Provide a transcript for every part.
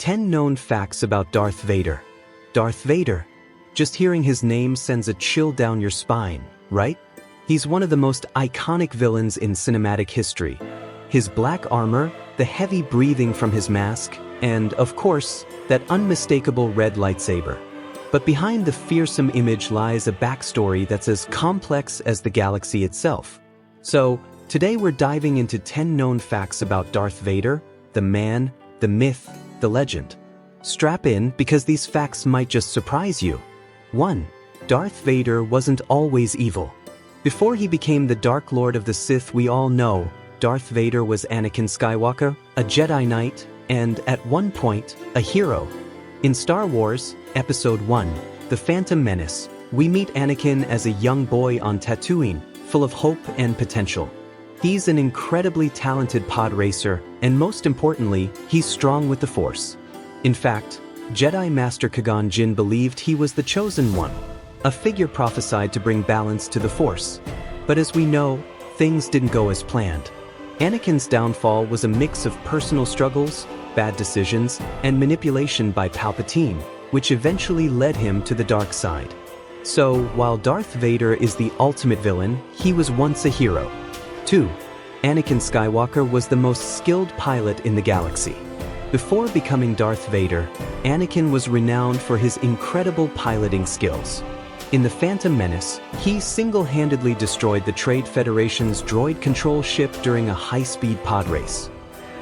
10 known facts about Darth Vader. Darth Vader. Just hearing his name sends a chill down your spine, right? He's one of the most iconic villains in cinematic history. His black armor, the heavy breathing from his mask, and, of course, that unmistakable red lightsaber. But behind the fearsome image lies a backstory that's as complex as the galaxy itself. So, today we're diving into 10 known facts about Darth Vader, the man, the myth, the legend. Strap in because these facts might just surprise you. 1. Darth Vader wasn't always evil. Before he became the Dark Lord of the Sith we all know, Darth Vader was Anakin Skywalker, a Jedi Knight, and, at one point, a hero. In Star Wars, Episode 1, The Phantom Menace, we meet Anakin as a young boy on Tatooine, full of hope and potential. He's an incredibly talented pod racer, and most importantly, he's strong with the Force. In fact, Jedi Master Qui-Gon Jinn believed he was the chosen one, a figure prophesied to bring balance to the Force. But as we know, things didn't go as planned. Anakin's downfall was a mix of personal struggles, bad decisions, and manipulation by Palpatine, which eventually led him to the dark side. So, while Darth Vader is the ultimate villain, he was once a hero. 2. Anakin Skywalker was the most skilled pilot in the galaxy. Before becoming Darth Vader, Anakin was renowned for his incredible piloting skills. In The Phantom Menace, he single-handedly destroyed the Trade Federation's droid control ship during a high-speed pod race.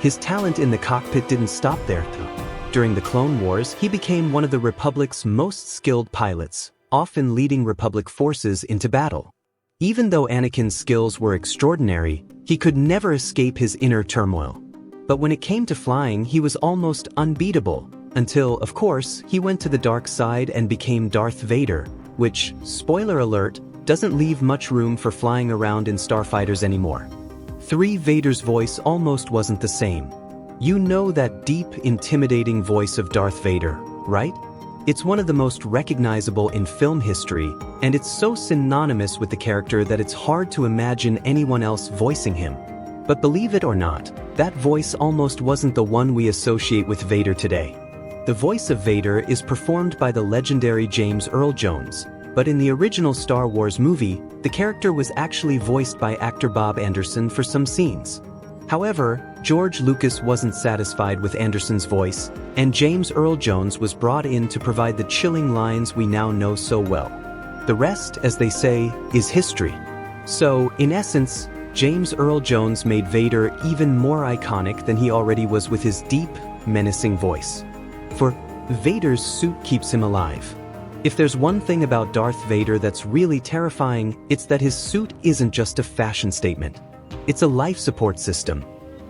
His talent in the cockpit didn't stop there, though. During the Clone Wars, he became one of the Republic's most skilled pilots, often leading Republic forces into battle. Even though Anakin's skills were extraordinary, he could never escape his inner turmoil. But when it came to flying, he was almost unbeatable, until, of course, he went to the dark side and became Darth Vader, which, spoiler alert, doesn't leave much room for flying around in starfighters anymore. 3. Vader's voice almost wasn't the same. You know that deep, intimidating voice of Darth Vader, right? It's one of the most recognizable in film history, and it's so synonymous with the character that it's hard to imagine anyone else voicing him. But believe it or not, that voice almost wasn't the one we associate with Vader today. The voice of Vader is performed by the legendary James Earl Jones, but in the original Star Wars movie, the character was actually voiced by actor Bob Anderson for some scenes. However, George Lucas wasn't satisfied with Anderson's voice, and James Earl Jones was brought in to provide the chilling lines we now know so well. The rest, as they say, is history. So, in essence, James Earl Jones made Vader even more iconic than he already was with his deep, menacing voice. For Vader's suit keeps him alive. If there's one thing about Darth Vader that's really terrifying, it's that his suit isn't just a fashion statement. It's a life support system.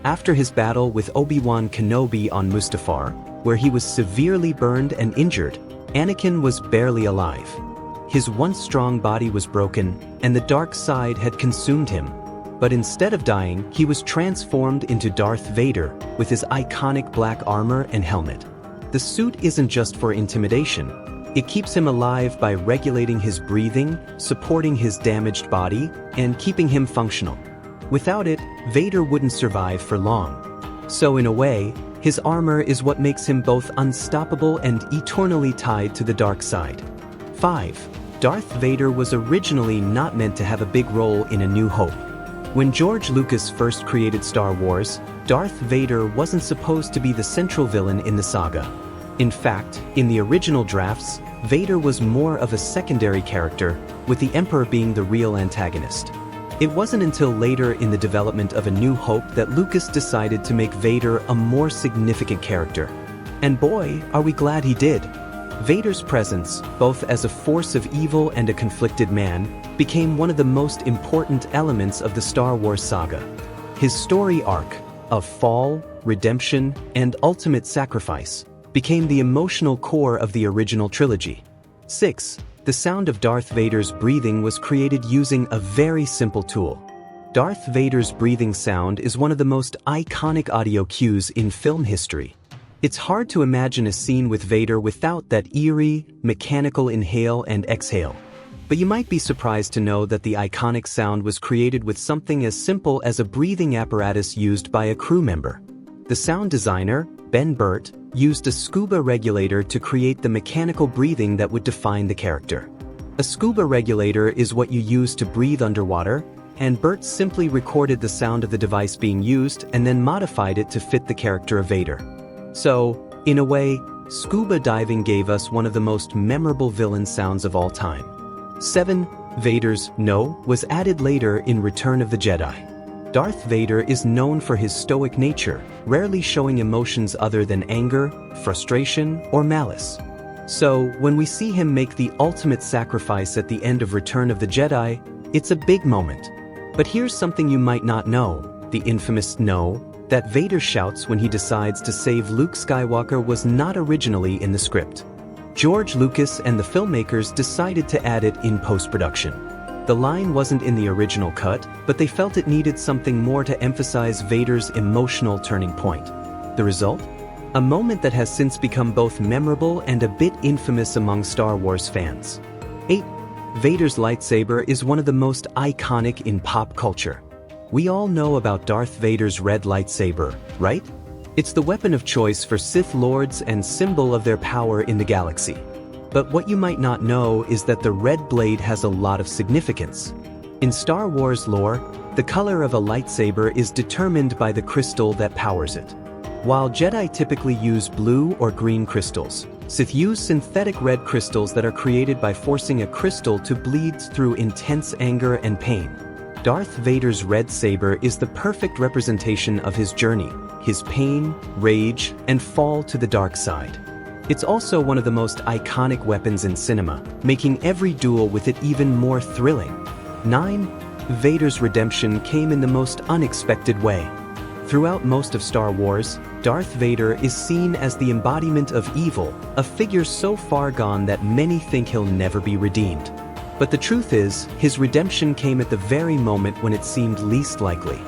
After his battle with Obi-Wan Kenobi on Mustafar, where he was severely burned and injured, Anakin was barely alive. His once strong body was broken, and the dark side had consumed him. But instead of dying, he was transformed into Darth Vader with his iconic black armor and helmet. The suit isn't just for intimidation. It keeps him alive by regulating his breathing, supporting his damaged body, and keeping him functional. Without it, Vader wouldn't survive for long. So in a way, his armor is what makes him both unstoppable and eternally tied to the dark side. 5. Darth Vader was originally not meant to have a big role in A New Hope. When George Lucas first created Star Wars, Darth Vader wasn't supposed to be the central villain in the saga. In fact, in the original drafts, Vader was more of a secondary character, with the Emperor being the real antagonist. It wasn't until later in the development of A New Hope that Lucas decided to make Vader a more significant character. And boy, are we glad he did. Vader's presence, both as a force of evil and a conflicted man, became one of the most important elements of the Star Wars saga. His story arc, of fall, redemption, and ultimate sacrifice, became the emotional core of the original trilogy. 6. The sound of Darth Vader's breathing was created using a very simple tool. Darth Vader's breathing sound is one of the most iconic audio cues in film history. It's hard to imagine a scene with Vader without that eerie, mechanical inhale and exhale. But you might be surprised to know that the iconic sound was created with something as simple as a breathing apparatus used by a crew member. The sound designer, Ben Burt, used a scuba regulator to create the mechanical breathing that would define the character. A scuba regulator is what you use to breathe underwater, and Burt simply recorded the sound of the device being used and then modified it to fit the character of Vader. So, in a way, scuba diving gave us one of the most memorable villain sounds of all time. 7. Vader's "no" was added later in Return of the Jedi. Darth Vader is known for his stoic nature, rarely showing emotions other than anger, frustration, or malice. So, when we see him make the ultimate sacrifice at the end of Return of the Jedi, it's a big moment. But here's something you might not know: the infamous "no" that Vader shouts when he decides to save Luke Skywalker was not originally in the script. George Lucas and the filmmakers decided to add it in post-production. The line wasn't in the original cut, but they felt it needed something more to emphasize Vader's emotional turning point. The result? A moment that has since become both memorable and a bit infamous among Star Wars fans. 8. Vader's lightsaber is one of the most iconic in pop culture. We all know about Darth Vader's red lightsaber, right? It's the weapon of choice for Sith Lords and symbol of their power in the galaxy. But what you might not know is that the red blade has a lot of significance. In Star Wars lore, the color of a lightsaber is determined by the crystal that powers it. While Jedi typically use blue or green crystals, Sith use synthetic red crystals that are created by forcing a crystal to bleed through intense anger and pain. Darth Vader's red saber is the perfect representation of his journey, his pain, rage, and fall to the dark side. It's also one of the most iconic weapons in cinema, making every duel with it even more thrilling. 9. Vader's redemption came in the most unexpected way. Throughout most of Star Wars, Darth Vader is seen as the embodiment of evil, a figure so far gone that many think he'll never be redeemed. But the truth is, his redemption came at the very moment when it seemed least likely.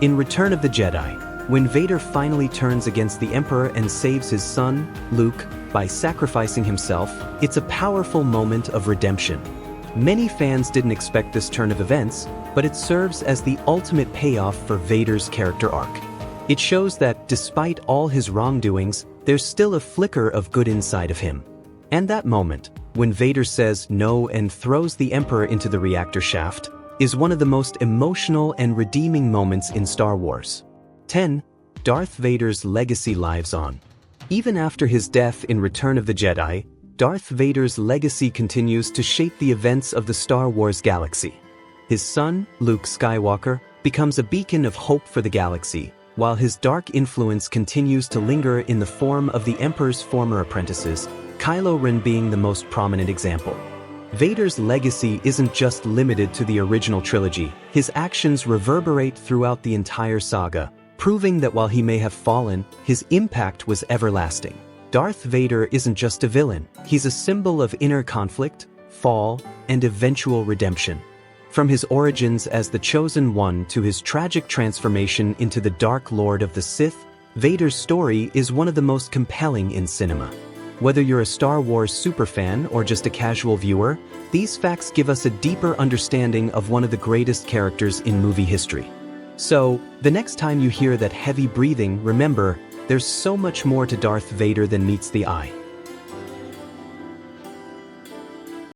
In Return of the Jedi, when Vader finally turns against the Emperor and saves his son, Luke, by sacrificing himself, it's a powerful moment of redemption. Many fans didn't expect this turn of events, but it serves as the ultimate payoff for Vader's character arc. It shows that, despite all his wrongdoings, there's still a flicker of good inside of him. And that moment, when Vader says no and throws the Emperor into the reactor shaft, is one of the most emotional and redeeming moments in Star Wars. 10. Darth Vader's legacy lives on. Even after his death in Return of the Jedi, Darth Vader's legacy continues to shape the events of the Star Wars galaxy. His son, Luke Skywalker, becomes a beacon of hope for the galaxy, while his dark influence continues to linger in the form of the Emperor's former apprentices, Kylo Ren being the most prominent example. Vader's legacy isn't just limited to the original trilogy, his actions reverberate throughout the entire saga, proving that while he may have fallen, his impact was everlasting. Darth Vader isn't just a villain, he's a symbol of inner conflict, fall, and eventual redemption. From his origins as the Chosen One to his tragic transformation into the Dark Lord of the Sith, Vader's story is one of the most compelling in cinema. Whether you're a Star Wars superfan or just a casual viewer, these facts give us a deeper understanding of one of the greatest characters in movie history. So, the next time you hear that heavy breathing, remember, there's so much more to Darth Vader than meets the eye.